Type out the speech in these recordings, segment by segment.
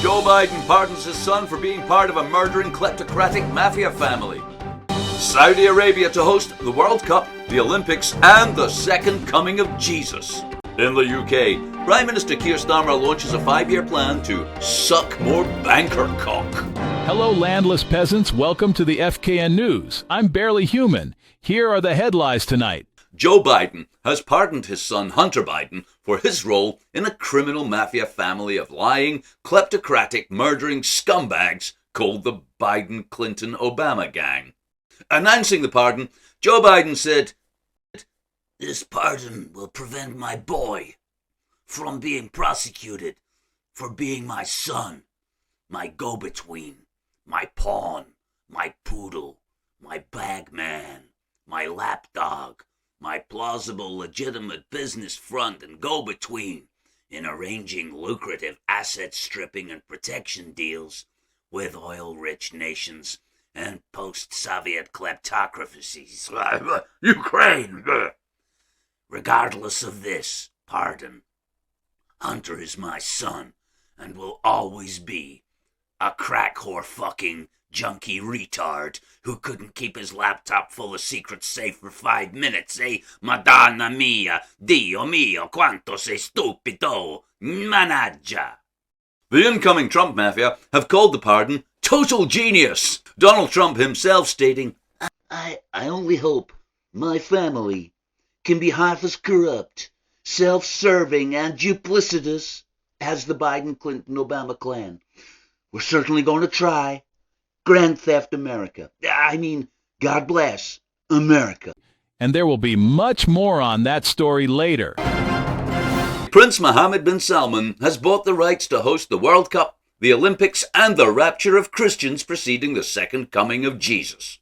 Joe Biden pardons his son for being part of a murdering kleptocratic mafia family. Saudi Arabia to host the World Cup, the Olympics, and the second coming of Jesus. In the UK, Prime Minister Keir Starmer launches a 5-year plan to suck more banker cock. Hello, landless peasants. Welcome to the FKN Newz. I'm barely human. Here are the headlines tonight. Joe Biden has pardoned his son Hunter Biden for his role in a criminal mafia family of lying, kleptocratic, murdering scumbags called the Biden-Clinton-Obama gang. Announcing the pardon, Joe Biden said, "This pardon will prevent my boy from being prosecuted for being my son, my go-between, my pawn, my poodle, my bag man, my lapdog, my plausible legitimate business front and go-between in arranging lucrative asset stripping and protection deals with oil-rich nations and post-Soviet kleptocracies, Ukraine. Regardless of this pardon, Hunter is my son and will always be a crack whore fucking junkie retard who couldn't keep his laptop full of secrets safe for 5 minutes, eh? Madonna mia, Dio mio, quanto sei stupido, managgia." The incoming Trump mafia have called the pardon total genius. Donald Trump himself stating, I only hope my family can be half as corrupt, self-serving, and duplicitous as the Biden-Clinton-Obama clan. We're certainly going to try. Grand Theft America. God bless America. And there will be much more on that story later. Prince Mohammed bin Salman has bought the rights to host the World Cup, the Olympics, and the rapture of Christians preceding the second coming of Jesus.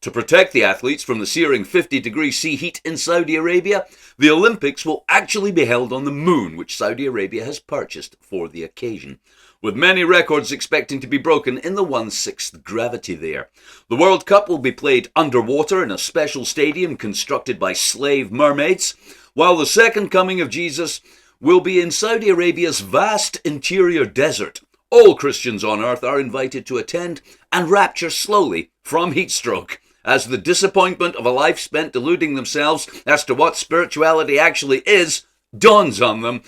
To protect the athletes from the searing 50-degree sea heat in Saudi Arabia, the Olympics will actually be held on the moon, which Saudi Arabia has purchased for the occasion, with many records expecting to be broken in the 1/6 gravity there. The World Cup will be played underwater in a special stadium constructed by slave mermaids, while the second coming of Jesus will be in Saudi Arabia's vast interior desert. All Christians on earth are invited to attend and rapture slowly from heat stroke, as the disappointment of a life spent deluding themselves as to what spirituality actually is dawns on them.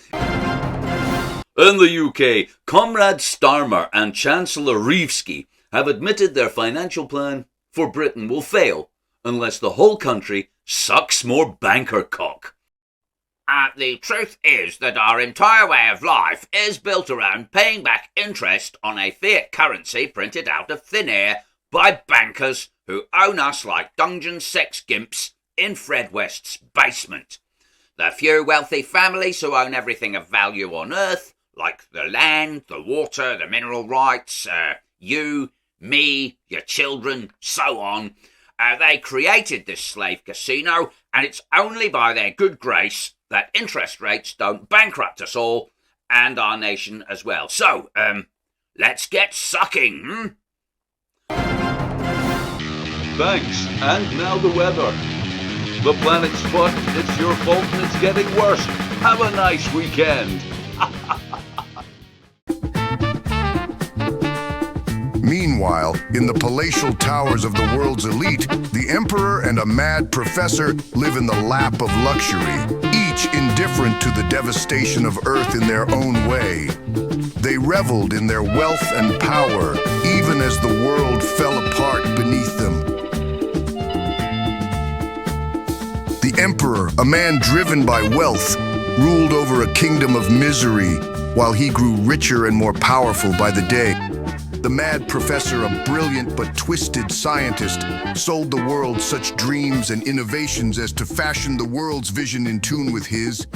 In the UK, Comrade Starmer and Chancellor Reevesky have admitted their financial plan for Britain will fail unless the whole country sucks more banker cock. The truth is that our entire way of life is built around paying back interest on a fiat currency printed out of thin air by bankers who own us like dungeon sex gimps in Fred West's basement. The few wealthy families who own everything of value on earth, like the land, the water, the mineral rights, you, me, your children, so on. They created this slave casino, and it's only by their good grace that interest rates don't bankrupt us all, and our nation as well. So, let's get sucking, Thanks, and now the weather. The planet's fucked, it's your fault, and it's getting worse. Have a nice weekend. Meanwhile, in the palatial towers of the world's elite, the emperor and a mad professor live in the lap of luxury, each indifferent to the devastation of Earth in their own way. They reveled in their wealth and power, even as the world fell apart beneath them. The emperor, a man driven by wealth, ruled over a kingdom of misery, while he grew richer and more powerful by the day. The mad professor, a brilliant but twisted scientist, sold the world such dreams and innovations as to fashion the world's vision in tune with his.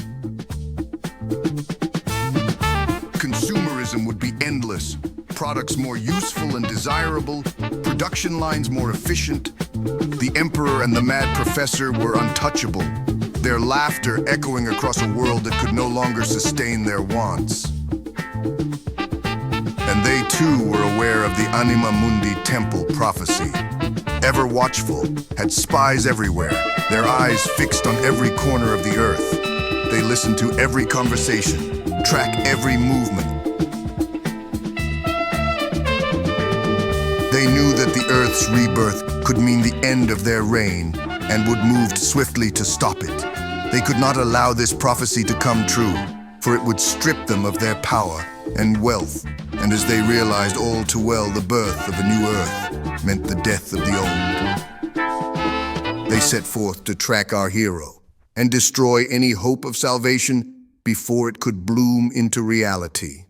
Consumerism would be endless, products more useful and desirable, production lines more efficient. The emperor and the mad professor were untouchable, their laughter echoing across a world that could no longer sustain their wants. And they too were aware of the Anima Mundi temple prophecy. Ever watchful, had spies everywhere, their eyes fixed on every corner of the earth. They listened to every conversation, track every movement. They knew that the Earth's rebirth could mean the end of their reign and would move swiftly to stop it. They could not allow this prophecy to come true, for it would strip them of their power and wealth, and as they realized all too well, the birth of a new Earth meant the death of the old. They set forth to track our hero and destroy any hope of salvation before it could bloom into reality.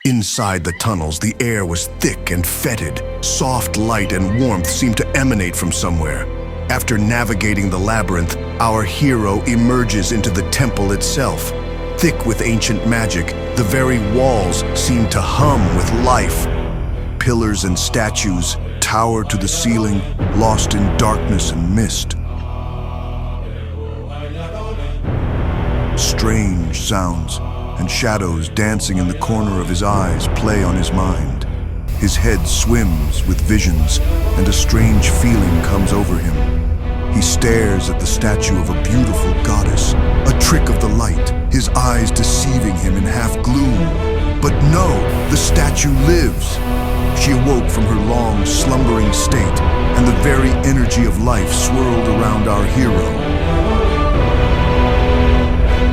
Inside the tunnels, the air was thick and fetid. Soft light and warmth seemed to emanate from somewhere. After navigating the labyrinth, our hero emerges into the temple itself. Thick with ancient magic, the very walls seem to hum with life. Pillars and statues tower to the ceiling, lost in darkness and mist. Strange sounds and shadows dancing in the corner of his eyes play on his mind. His head swims with visions, and a strange feeling comes over him. He stares at the statue of a beautiful goddess, a trick of the light, his eyes deceiving him in half gloom. But no, the statue lives. She awoke from her long, slumbering state, and the very energy of life swirled around our hero.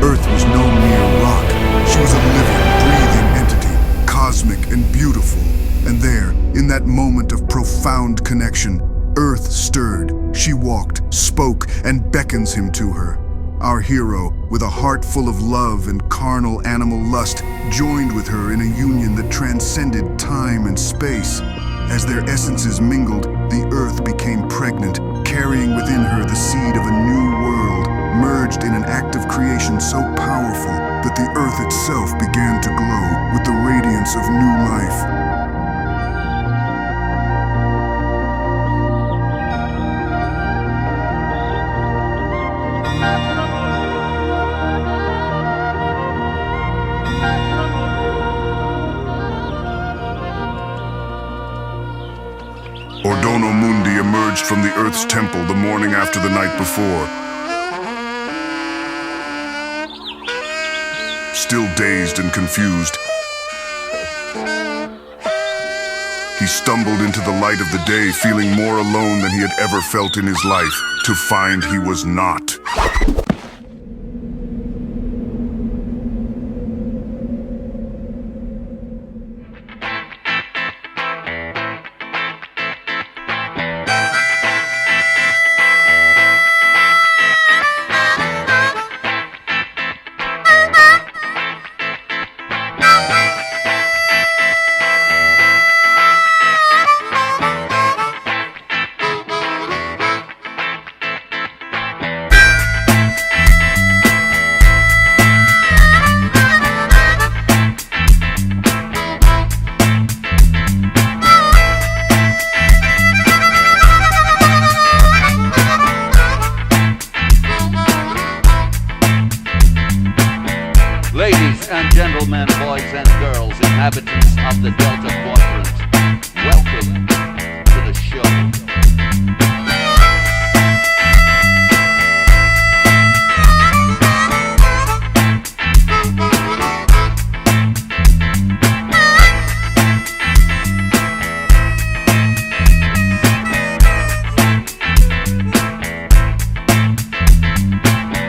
Earth was no mere rock. She was a living, breathing entity, cosmic and beautiful. And there, in that moment of profound connection, Earth stirred. She walked, spoke, and beckons him to her. Our hero, with a heart full of love and carnal animal lust, joined with her in a union that transcended time and space. As their essences mingled, the Earth became pregnant, carrying within her the seed of a new world, merged in an act of creation so powerful that the Earth itself began to glow with the radiance of new life. Ordono Mundi emerged from the Earth's temple the morning after the night before. Still dazed and confused, he stumbled into the light of the day, feeling more alone than he had ever felt in his life, to find he was not. Ladies and gentlemen, boys and girls, inhabitants of the Delta Quadrant, welcome to the show.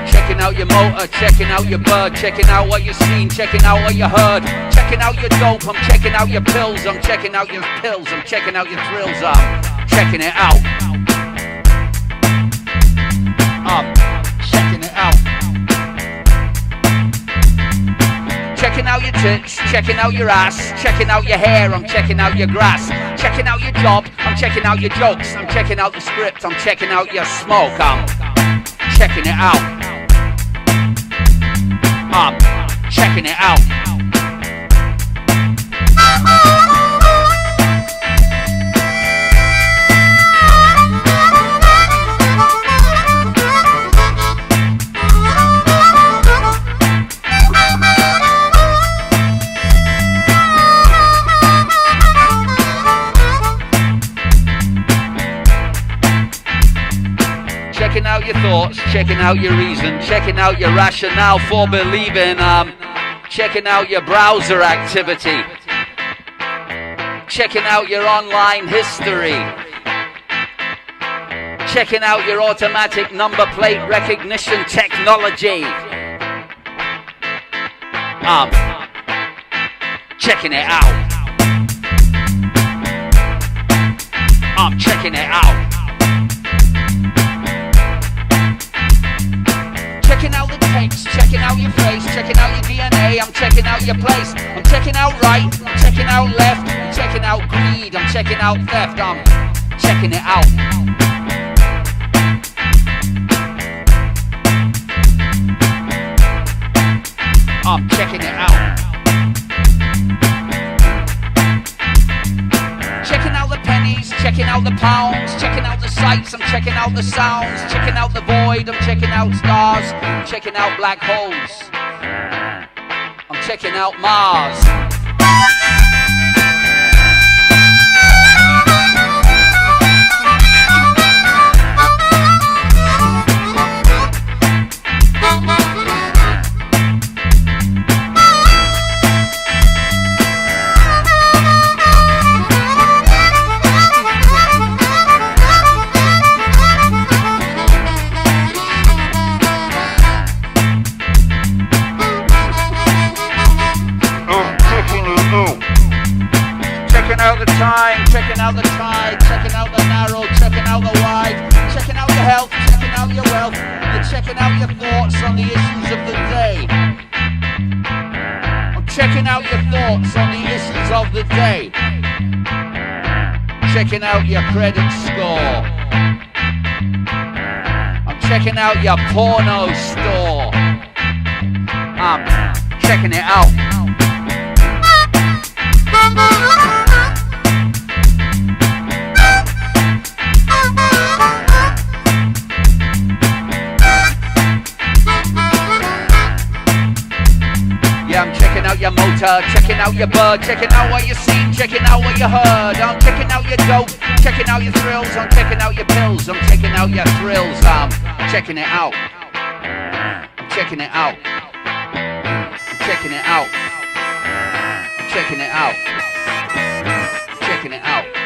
Checking out your motor checking out your bird, checking out what you've seen, checking out what you heard, checking out your dope, I'm checking out your pills, I'm checking out your pills, I'm checking out your thrills, I'm checking it out. I'm checking it out. Checking out your tits, checking out your ass, checking out your hair, I'm checking out your grass, checking out your job, I'm checking out your jokes, I'm checking out the script, I'm checking out your smoke, I'm checking it out. I'm checking it out. Checking out your thoughts, checking out your reason, checking out your rationale for believing, checking out your browser activity, checking out your online history, checking out your automatic number plate recognition technology. Checking it out. I'm checking it out. Checking out the text, checking out your face, checking out your DNA, I'm checking out your place, I'm checking out right, I'm checking out left, I'm checking out greed, I'm checking out theft, I'm checking it out. I'm checking it out. Checking out the pennies, checking out the pounds, checking out the sights, I'm checking out the sounds, checking out the void, I'm checking out stars, I'm checking out black holes, I'm checking out Mars. Checking out the time, checking out the tide, checking out the narrow, checking out the wide, checking out your health, checking out your wealth, you're checking out your thoughts on the issues of the day. I'm checking out your thoughts on the issues of the day. Checking out your credit score. I'm checking out your porno store. I'm checking it out. I'm checking out your motor, checking out your bird, checking out what you seen, checking out what you heard. I'm checking out your dope, checking out your thrills, I'm checking out your pills, I'm checking out your thrills, I'm checking it out. I'm checking it out. I'm checking it out. I'm checking it out. I'm checking it out.